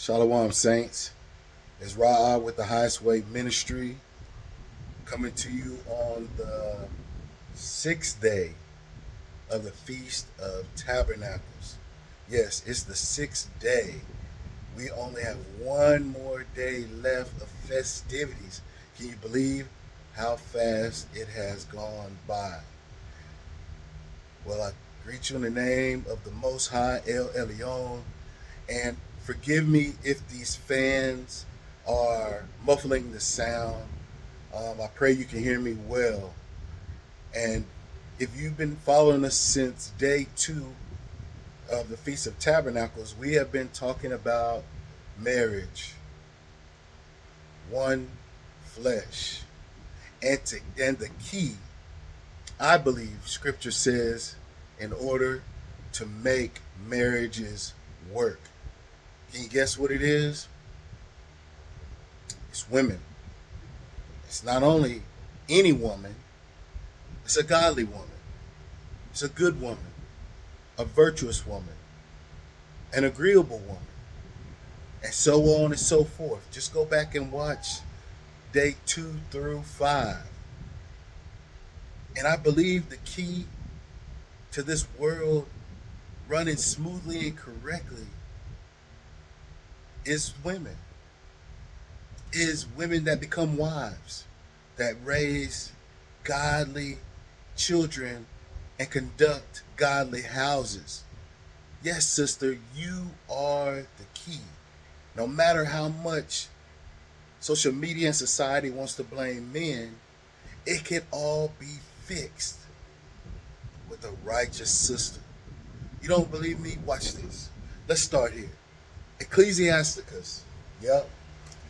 Shalom, saints. It's Raah with the THWMinistry coming to you on the sixth day of the Feast of Tabernacles. Yes, it's the sixth day. We only have one more day left of festivities. Can you believe how fast it has gone by? Well, I greet you in the name of the Most High El Elyon, and forgive me if these fans are muffling the sound. I pray you can hear me well. And if you've been following us since day 2 of the Feast of Tabernacles, we have been talking about marriage, one flesh. And the key, I believe, Scripture says, in order to make marriages work. Can you guess what it is? It's women. It's not only any woman, it's a godly woman. It's a good woman, a virtuous woman, an agreeable woman, and so on and so forth. Just go back and watch day 2 through 5. And I believe the key to this world running smoothly and correctly is women. Is women that become wives, that raise godly children and conduct godly houses. Yes, sister, you are the key. No matter how much social media and society wants to blame men, it can all be fixed with a righteous sister. You don't believe me? Watch this. Let's start here. Ecclesiasticus,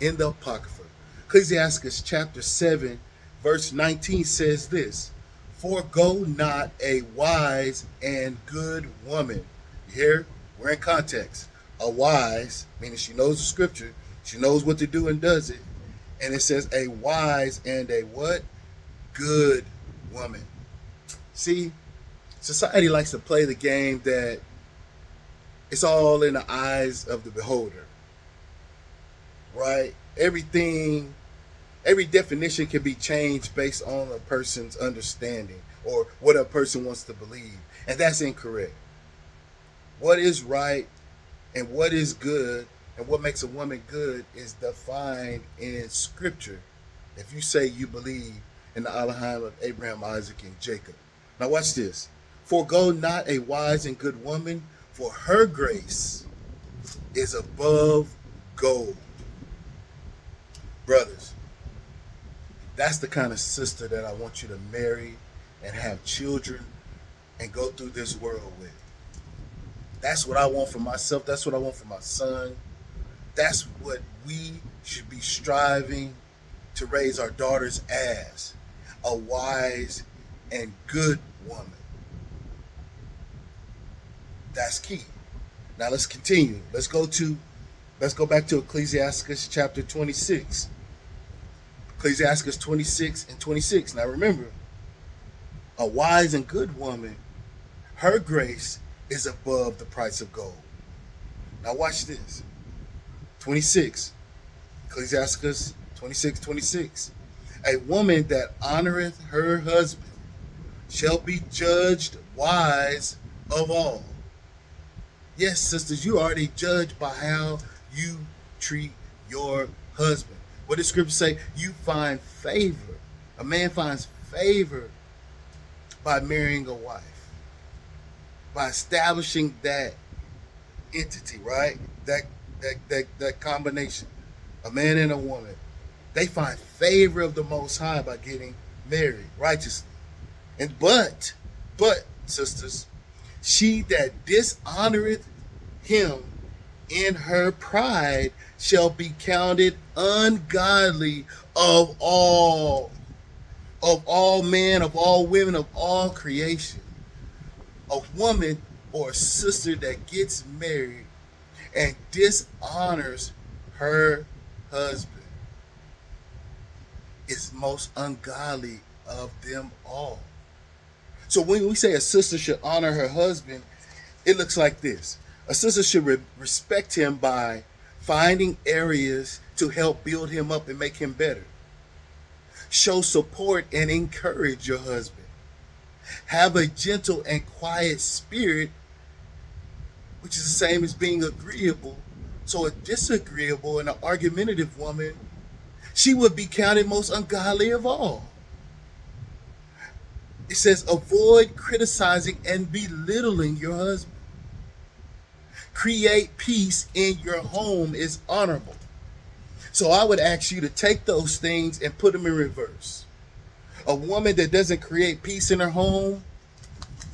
in the Apocrypha. Ecclesiasticus chapter 7, verse 19 says this: "Forgo not a wise and good woman." You hear? We're in context. A wise, meaning she knows the scripture, she knows what to do and does it. And it says a wise and a what? Good woman. See, society likes to play the game that it's all in the eyes of the beholder, right? Every definition can be changed based on a person's understanding or what a person wants to believe. And that's incorrect. What is right and what is good and what makes a woman good is defined in Scripture. If you say you believe in the Elohim of Abraham, Isaac, and Jacob. Now watch this. "Forgo not a wise and good woman, for her grace is above gold." Brothers, that's the kind of sister that I want you to marry and have children and go through this world with. That's what I want for myself. That's what I want for my son. That's what we should be striving to raise our daughters as. A wise and good woman. That's key. Now let's continue. Let's go back to Ecclesiasticus chapter 26. Ecclesiasticus 26 and 26. Now remember, a wise and good woman, her grace is above the price of gold. Now watch this. 26. Ecclesiasticus 26:26. "A woman that honoreth her husband shall be judged wise of all." Yes, sisters, you already judged by how you treat your husband. What does Scripture say? You find favor. A man finds favor by marrying a wife, by establishing that entity, right? That combination, a man and a woman. They find favor of the Most High by getting married righteously. And but sisters, she that dishonoreth him in her pride shall be counted ungodly of all men, of all women, of all creation. A woman or a sister that gets married and dishonors her husband is most ungodly of them all. So when we say a sister should honor her husband, it looks like this. A sister should respect him by finding areas to help build him up and make him better. Show support and encourage your husband. Have a gentle and quiet spirit, which is the same as being agreeable. So a disagreeable and an argumentative woman, she would be counted most ungodly of all. It says, avoid criticizing and belittling your husband. Create peace in your home is honorable. So I would ask you to take those things and put them in reverse. A woman that doesn't create peace in her home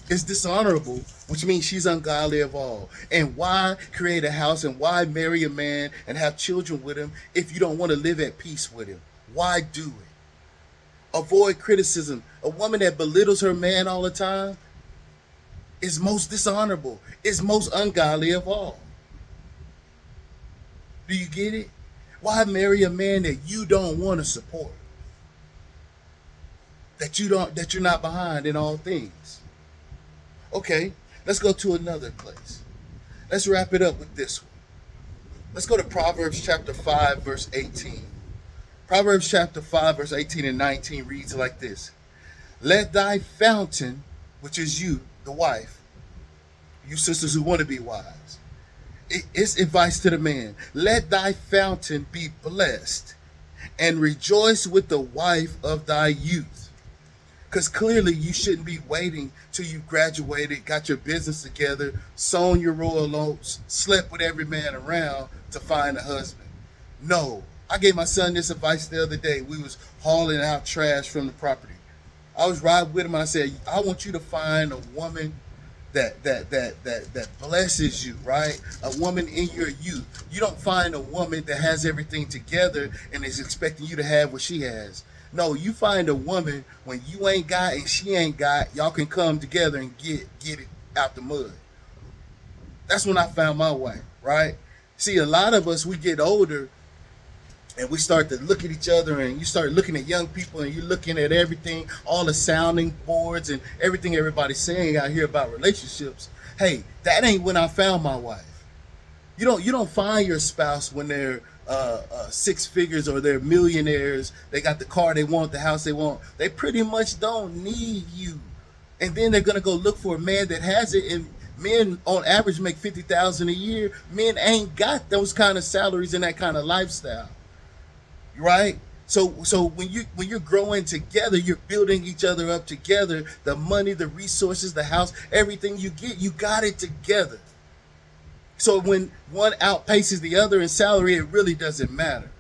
is dishonorable, which means she's ungodly of all. And why create a house and why marry a man and have children with him if you don't want to live at peace with him? Why do it? Avoid criticism. A woman that belittles her man all the time is most dishonorable, is most ungodly of all. Do you get it? Why marry a man that you don't want to support? That you're not behind in all things. Okay, let's go to another place. Let's wrap it up with this one. Let's go to Proverbs chapter 5, verse 18. Proverbs chapter 5, verse 18 and 19 reads like this. Let thy fountain, which is you, the wife, you sisters who want to be wives, it's advice to the man. Let thy fountain be blessed and rejoice with the wife of thy youth. Because clearly you shouldn't be waiting till you graduated, got your business together, sown your royal oats, slept with every man around to find a husband. No. I gave my son this advice the other day. We was hauling out trash from the property. I was riding with him. I said, I want you to find a woman that blesses you, right? A woman in your youth. You don't find a woman that has everything together and is expecting you to have what she has. No, you find a woman when you ain't got and she ain't got, y'all can come together and get it out the mud. That's when I found my wife, right? See, a lot of us, we get older and we start to look at each other, and you start looking at young people, and you're looking at everything, all the sounding boards and everything everybody's saying out here about relationships. Hey, that ain't when I found my wife. You don't find your spouse when they're six figures or they're millionaires. They got the car they want, the house they want. They pretty much don't need you. And then they're gonna go look for a man that has it. And men on average make $50,000 a year. Men ain't got those kind of salaries and that kind of lifestyle. Right? So when you're growing together, you're building each other up together. The money, the resources, the house, everything you get, you got it together. So when one outpaces the other in salary, it really doesn't matter.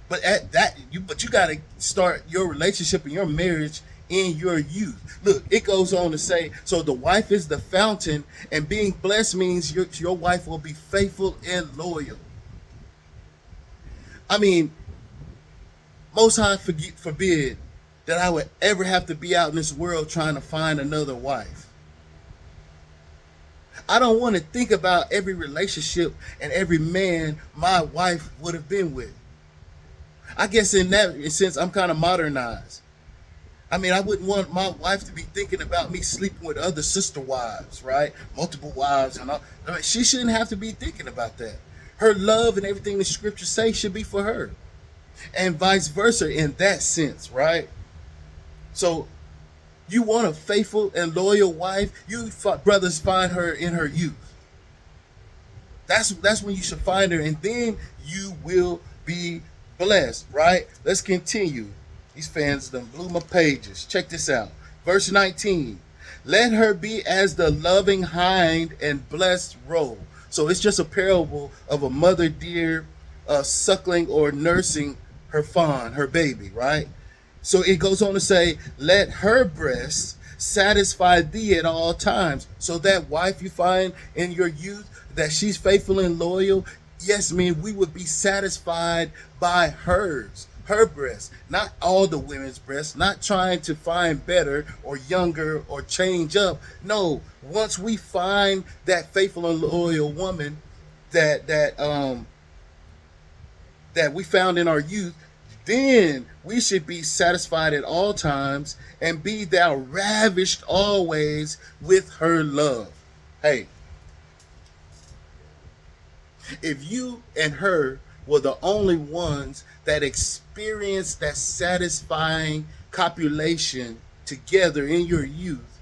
But you got to start your relationship and your marriage in your youth. Look, it goes on to say, so the wife is the fountain, and being blessed means your wife will be faithful and loyal. I mean, Most High forbid that I would ever have to be out in this world trying to find another wife. I don't want to think about every relationship and every man my wife would have been with. I guess in that sense, I'm kind of modernized. I mean, I wouldn't want my wife to be thinking about me sleeping with other sister wives, right? Multiple wives and all. I mean, she shouldn't have to be thinking about that. Her love and everything the scriptures say should be for her. And vice versa in that sense, right? So you want a faithful and loyal wife, you brothers find her in her youth. That's when you should find her, and then you will be blessed, right? Let's continue. These fans done blew my pages. Check this out. Verse 19. Let her be as the loving hind and blessed roe. So it's just a parable of a mother deer suckling or nursing her fawn, her baby, right? So it goes on to say, let her breast satisfy thee at all times. So that wife you find in your youth, that she's faithful and loyal, yes, man, we would be satisfied by hers, her breast, not all the women's breasts, not trying to find better or younger or change up. No, once we find that faithful and loyal woman that we found in our youth, then we should be satisfied at all times and be thou ravished always with her love. Hey, If you and her were the only ones that experienced that satisfying copulation together in your youth,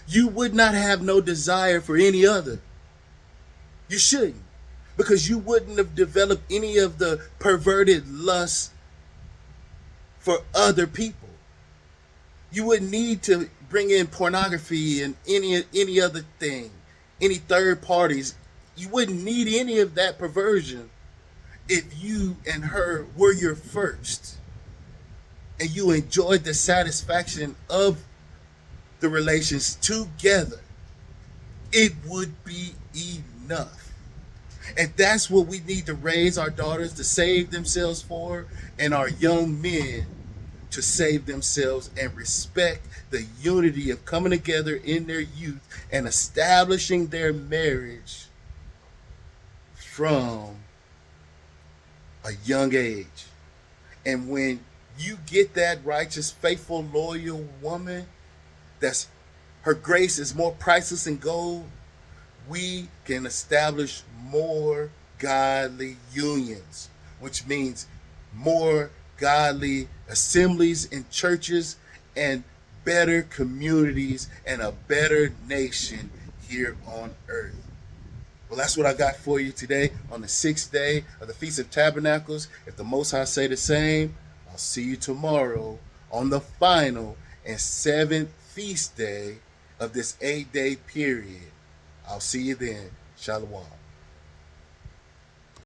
you would not have no desire for any other. You shouldn't, because you wouldn't have developed any of the perverted lust for other people. You wouldn't need to bring in pornography and any other thing, any third parties. You wouldn't need any of that perversion if you and her were your first and you enjoyed the satisfaction of the relations together. It would be enough. And that's what we need to raise our daughters to save themselves for, and our young men to save themselves and respect the unity of coming together in their youth and establishing their marriage from a young age. And when you get that righteous, faithful, loyal woman, that's her grace is more priceless than gold, we can establish more godly unions, which means more godly assemblies and churches and better communities and a better nation here on earth. Well, that's what I got for you today on the 6th day of the Feast of Tabernacles. If the Most High say the same, I'll see you tomorrow on the final and 7th feast day of this 8-day period. I'll see you then. Shalom.